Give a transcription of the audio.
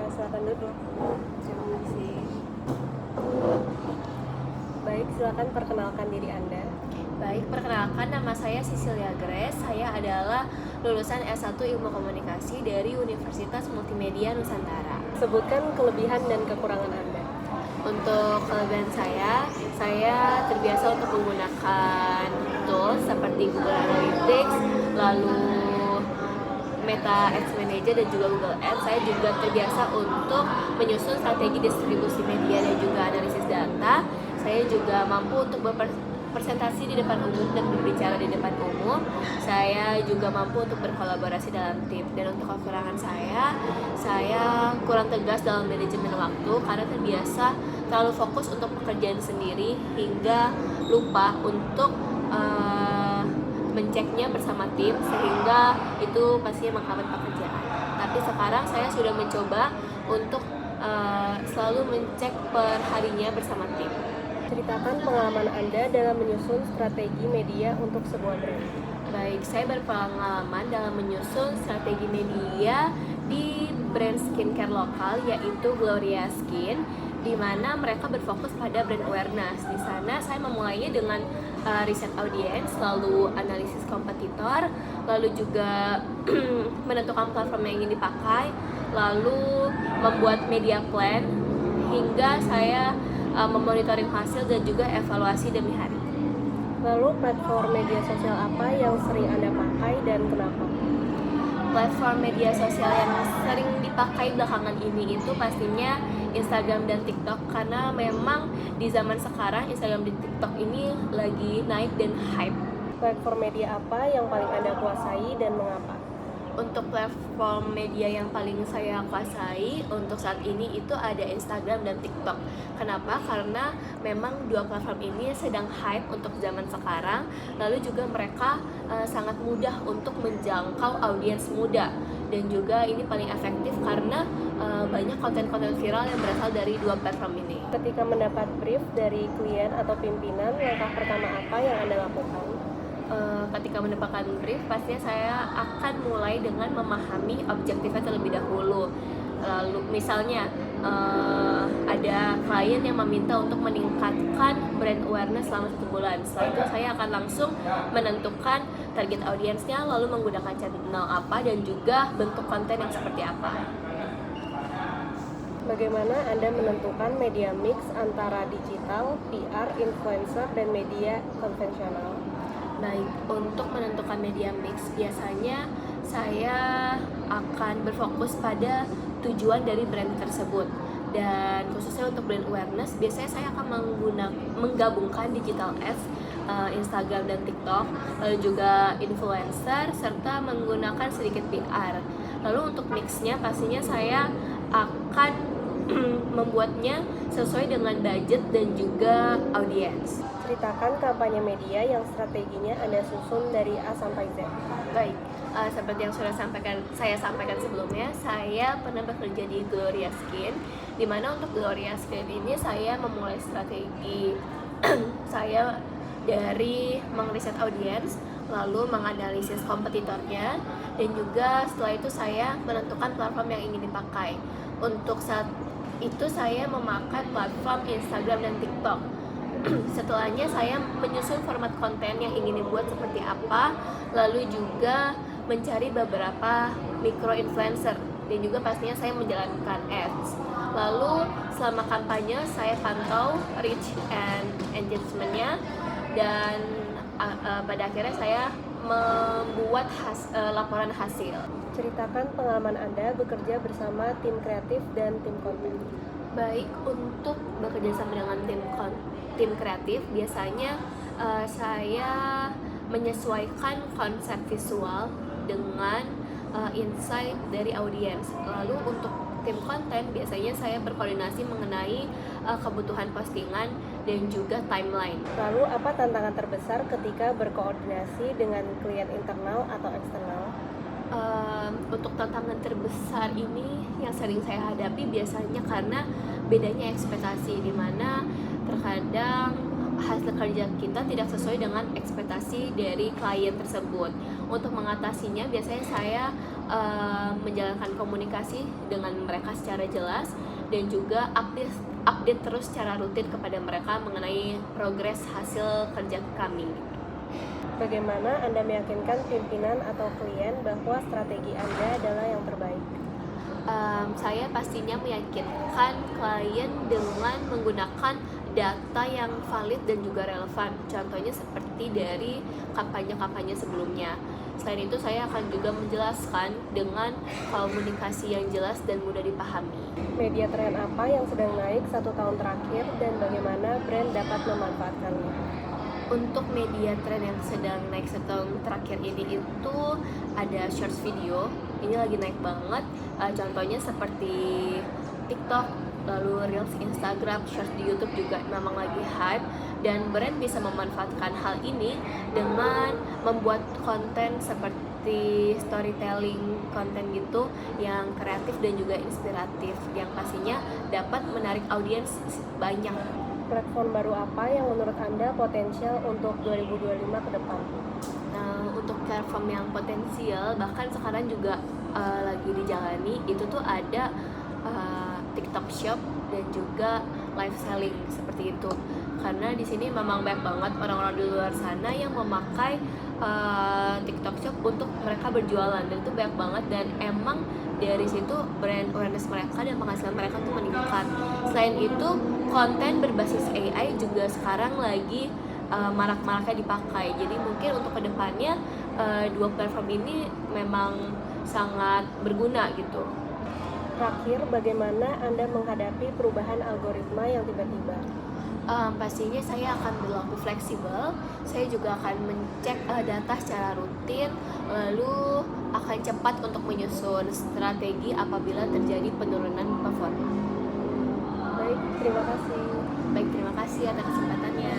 Silakan duduk. Terima kasih. Baik, silakan perkenalkan diri Anda. Baik, perkenalkan nama saya Cecilia Grace. Saya adalah lulusan S1 Ilmu Komunikasi dari Universitas Multimedia Nusantara. Sebutkan kelebihan dan kekurangan Anda. Untuk kelebihan saya terbiasa untuk menggunakan tools seperti Google Analytics, lalu Meta Ads Manager dan juga Google Ads. Saya juga terbiasa untuk menyusun strategi distribusi media dan juga analisis data. Saya juga mampu untuk berpresentasi di depan umum dan berbicara di depan umum. Saya juga mampu untuk berkolaborasi dalam tim. Dan untuk kekurangan saya kurang tegas dalam manajemen waktu karena terbiasa terlalu fokus untuk pekerjaan sendiri hingga lupa untuk menceknya bersama tim, sehingga itu pastinya menghambat pekerjaan. Tapi sekarang saya sudah mencoba untuk selalu mencek per harinya bersama tim. Ceritakan pengalaman Anda dalam menyusun strategi media untuk sebuah brand. Baik, saya berpengalaman dalam menyusun strategi media di brand skincare lokal yaitu Gloria Skin, di mana mereka berfokus pada brand awareness. Di sana saya memulainya dengan riset audiens, lalu analisis kompetitor, lalu juga menentukan platform yang ingin dipakai, lalu membuat media plan, hingga saya memonitoring hasil dan juga evaluasi demi hari. Lalu platform media sosial apa yang sering Anda pakai dan kenapa? Platform media sosial yang sering dipakai belakangan ini itu pastinya Instagram dan TikTok, karena memang di zaman sekarang Instagram dan TikTok ini lagi naik dan hype. Platform media apa yang paling Anda kuasai dan mengapa? Untuk platform media yang paling saya kuasai untuk saat ini itu ada Instagram dan TikTok. Kenapa? Karena memang dua platform ini sedang hype untuk zaman sekarang. Lalu juga mereka sangat mudah untuk menjangkau audiens muda. Dan juga ini paling efektif karena banyak konten-konten viral yang berasal dari dua platform ini. Ketika mendapat brief dari klien atau pimpinan, langkah pertama apa yang Anda lakukan? Ketika mendapatkan brief, pastinya saya akan mulai dengan memahami objektifnya terlebih dahulu. Lalu misalnya ada klien yang meminta untuk meningkatkan brand awareness selama 1 bulan. Setelah itu saya akan langsung menentukan target audiensnya, lalu menggunakan channel apa dan juga bentuk konten yang seperti apa. Bagaimana Anda menentukan media mix antara digital, PR, influencer, dan media konvensional? Baik, untuk menentukan media mix, biasanya saya akan berfokus pada tujuan dari brand tersebut. Dan khususnya untuk brand awareness, biasanya saya akan menggabungkan digital ads, Instagram dan TikTok, lalu juga influencer, serta menggunakan sedikit PR. Lalu untuk mixnya, pastinya saya akan membuatnya sesuai dengan budget dan juga audiens. Ceritakan kampanye media yang strateginya Anda susun dari A sampai Z. Baik, seperti yang sudah saya sampaikan sebelumnya, saya pernah bekerja di Gloria Skin, di mana untuk Gloria Skin ini saya memulai strategi saya dari mengriset audiens, lalu menganalisis kompetitornya, dan juga setelah itu saya menentukan platform yang ingin dipakai. Untuk saat itu saya memakai platform Instagram dan TikTok. Setelahnya saya menyusun format konten yang ingin dibuat seperti apa, lalu juga mencari beberapa micro influencer, dan juga pastinya saya menjalankan ads. Lalu selama kampanye saya pantau reach and engagement-nya, dan pada akhirnya saya membuat laporan hasil. Ceritakan pengalaman Anda bekerja bersama tim kreatif dan tim konten. Baik, untuk bekerja sama dengan tim kreatif, biasanya saya menyesuaikan konsep visual dengan insight dari audiens. Lalu untuk tim konten, biasanya saya berkoordinasi mengenai kebutuhan postingan dan juga timeline. Lalu apa tantangan terbesar ketika berkoordinasi dengan klien internal atau eksternal? Untuk tantangan terbesar ini yang sering saya hadapi biasanya karena bedanya ekspektasi, di mana terkadang hasil kerja kita tidak sesuai dengan ekspektasi dari klien tersebut. Untuk mengatasinya biasanya saya menjalankan komunikasi dengan mereka secara jelas dan juga update terus secara rutin kepada mereka mengenai progres hasil kerja kami. Bagaimana Anda meyakinkan pimpinan atau klien bahwa strategi Anda adalah yang terbaik? Saya pastinya meyakinkan klien dengan menggunakan data yang valid dan juga relevan. Contohnya seperti dari kampanye-kampanye sebelumnya. Selain itu, saya akan juga menjelaskan dengan komunikasi yang jelas dan mudah dipahami. Media tren apa yang sedang naik 1 tahun terakhir dan bagaimana brand dapat memanfaatkannya? Untuk media tren yang sedang naik setahun terakhir ini itu ada shorts video, ini lagi naik banget. Contohnya seperti TikTok, lalu Reels Instagram, shorts di YouTube juga memang lagi hype, dan brand bisa memanfaatkan hal ini dengan membuat konten seperti storytelling konten gitu yang kreatif dan juga inspiratif, yang pastinya dapat menarik audiens banyak. Platform baru apa yang menurut Anda potensial untuk 2025 ke depan? Untuk platform yang potensial bahkan sekarang juga lagi dijalani itu tuh ada TikTok Shop dan juga live selling seperti itu, karena di sini memang banyak banget orang-orang di luar sana yang memakai TikTok Shop untuk mereka berjualan, dan itu banyak banget, dan emang dari situ brand awareness mereka dan penghasilan mereka tuh meningkat. Selain itu, konten berbasis AI juga sekarang lagi marak-maraknya dipakai. Jadi mungkin untuk kedepannya dua platform ini memang sangat berguna gitu. Terakhir, bagaimana Anda menghadapi perubahan algoritma yang tiba-tiba? Pastinya saya akan berlaku fleksibel. Saya juga akan mengecek data secara rutin, lalu akan cepat untuk menyusun strategi apabila terjadi penurunan performa. Baik, terima kasih. Baik, terima kasih atas kesempatannya.